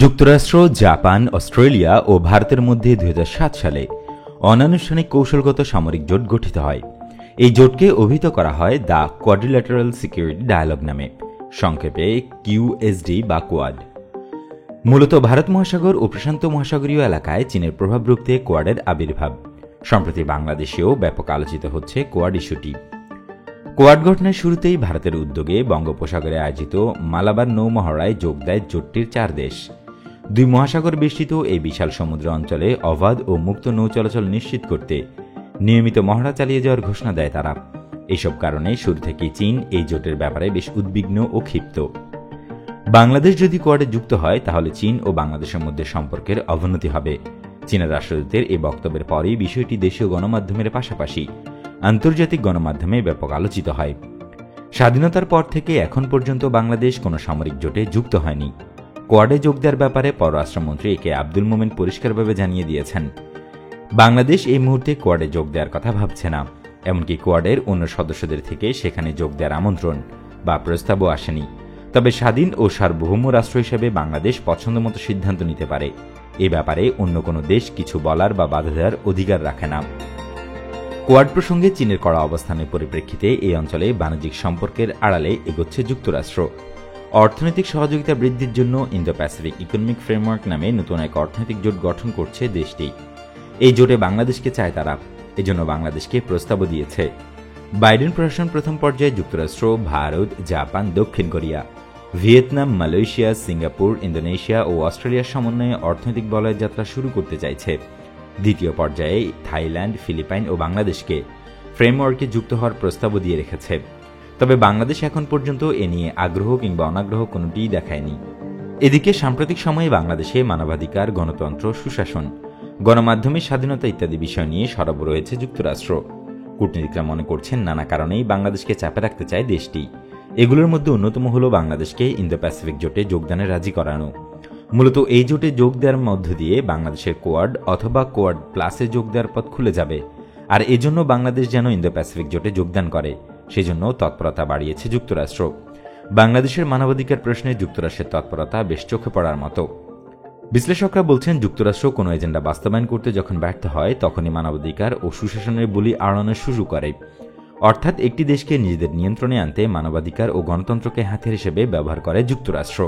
যুক্তরাষ্ট্র, Japan, Australia ও ভারতের মধ্যে 2007 সালে অনানুষ্ঠানিক কৌশলগত সামরিক জোট গঠিত হয়। এই জোটকে অভিহিত করা হয় দ্য কোয়াড্রিল্যাটারাল সিকিউরিটি ডায়ালগ নামে, সংক্ষেপে কিউএসডি বা কোয়াড। মূলত ভারত মহাসাগর ও প্রশান্ত মহাসাগরীয় এলাকায় চীনের প্রভাব রুখতে কোয়াডের আবির্ভাব। সম্প্রতি বাংলাদেশেও ব্যাপক আলোচিত হচ্ছে কোয়াড ইস্যুটি। কোয়াড গঠনের শুরুতেই ভারতের উদ্যোগে বঙ্গোপসাগরে আয়োজিত মালাবার নৌমহড়ায় যোগ দেয় জোটটির 4 দেশ। 2 মহাসাগর বেষ্টিত এই বিশাল সমুদ্র অঞ্চলে অবাধ ও মুক্ত নৌ চলাচল নিশ্চিত করতে নিয়মিত মহড়া চালিয়ে যাওয়ার ঘোষণা দেয় তারা। এসব কারণে শুরু থেকেই চীন এই জোটের ব্যাপারে বেশ উদ্বিগ্ন ও ক্ষিপ্ত। বাংলাদেশ যদি কোয়াডে যুক্ত হয় তাহলে চীন ও বাংলাদেশের মধ্যে সম্পর্কের অবনতি হবে। চীনের রাষ্ট্রদূতের এই বক্তব্যের পরেই বিষয়টি দেশীয় গণমাধ্যমের পাশাপাশি আন্তর্জাতিক গণমাধ্যমে ব্যাপক আলোচিত হয়। স্বাধীনতার পর থেকে এখন পর্যন্ত বাংলাদেশ কোনো সামরিক জোটে যুক্ত হয়নি। কোয়াডে যোগ দেওয়ার ব্যাপারে পররাষ্ট্রমন্ত্রী একে আব্দুল মোমেন পরিষ্কারভাবে জানিয়ে দিয়েছেন, বাংলাদেশ এই মুহূর্তে কোয়াডে যোগ দেওয়ার কথা ভাবছে না। এমনকি কোয়াডের অন্য সদস্যদের থেকে সেখানে যোগ দেওয়ার আমন্ত্রণ বা প্রস্তাবও আসেনি। তবে স্বাধীন ও সার্বভৌম রাষ্ট্র হিসেবে বাংলাদেশ পছন্দমতো সিদ্ধান্ত নিতে পারে। এ ব্যাপারে অন্য কোনো দেশ কিছু বলার বা বাধা দেওয়ার অধিকার রাখে না। কোয়াড প্রসঙ্গে চীনের কড়া অবস্থানের পরিপ্রেক্ষিতে এই অঞ্চলে বাণিজ্যিক সম্পর্কের আড়ালে এগোচ্ছে যুক্তরাষ্ট্র। অর্থনৈতিক সহযোগিতা বৃদ্ধির জন্য ইন্দো প্যাসিফিক ইকোনমিক ফ্রেমওয়ার্ক নামে নতুন এক অর্থনৈতিক জোট গঠন করছে দেশটি। এই জোটে বাংলাদেশকে চায় তারা, এজন্য বাংলাদেশকে প্রস্তাবও দিয়েছে। বাইডেন প্রশাসন প্রথম পর্যায়ে যুক্তরাষ্ট্র, ভারত, জাপান, দক্ষিণ Korea, Vietnam, Malaysia, Singapore, Indonesia ও অস্ট্রেলিয়ার সমন্বয়ে অর্থনৈতিক বলয়ের যাত্রা শুরু করতে চাইছে। দ্বিতীয় পর্যায়ে থাইল্যান্ড, ফিলিপাইন ও বাংলাদেশকে ফ্রেমওয়ার্কে যুক্ত হওয়ার প্রস্তাবও দিয়ে রেখেছে। তবে বাংলাদেশ এখন পর্যন্ত এ নিয়ে আগ্রহ কিংবা অনাগ্রহ কোনোটিই দেখায়নি। এদিকে সাম্প্রতিক সময়ে বাংলাদেশে মানবাধিকার, গণতন্ত্র, সুশাসন, গণমাধ্যমের স্বাধীনতা ইত্যাদি বিষয় নিয়ে সরব রয়েছে যুক্তরাষ্ট্র। কূটনীতিকরা মনে করছেন নানা কারণেই বাংলাদেশকে চাপে রাখতে চায় দেশটি। এগুলোর মধ্যে অন্যতম হল বাংলাদেশকে ইন্দো প্যাসিফিক জোটে যোগদানে রাজি করানো। মূলত এই জোটে যোগ দেওয়ার মধ্য দিয়ে বাংলাদেশের কোয়াড অথবা কোয়াড প্লাসে যোগ দেওয়ার পথ খুলে যাবে। আর এজন্য বাংলাদেশ যেন ইন্দো প্যাসিফিক জোটে যোগদান করে, সেজন্য তৎপরতা বাড়িয়েছে যুক্তরাষ্ট্র। বাংলাদেশের মানবাধিকার প্রশ্নে যুক্তরাষ্ট্রের তৎপরতা বেশ চোখে পড়ার মতো। বিশ্লেষকরা বলছেন, যুক্তরাষ্ট্র কোনো এজেন্ডা বাস্তবায়ন করতে যখন ব্যর্থ হয় তখনই মানবাধিকার ও সুশাসনের বুলি আড়ানোর শুরু করে। অর্থাৎ একটি দেশকে নিজেদের নিয়ন্ত্রণে আনতে মানবাধিকার ও গণতন্ত্রকে হাতিয়ার হিসেবে ব্যবহার করে যুক্তরাষ্ট্র।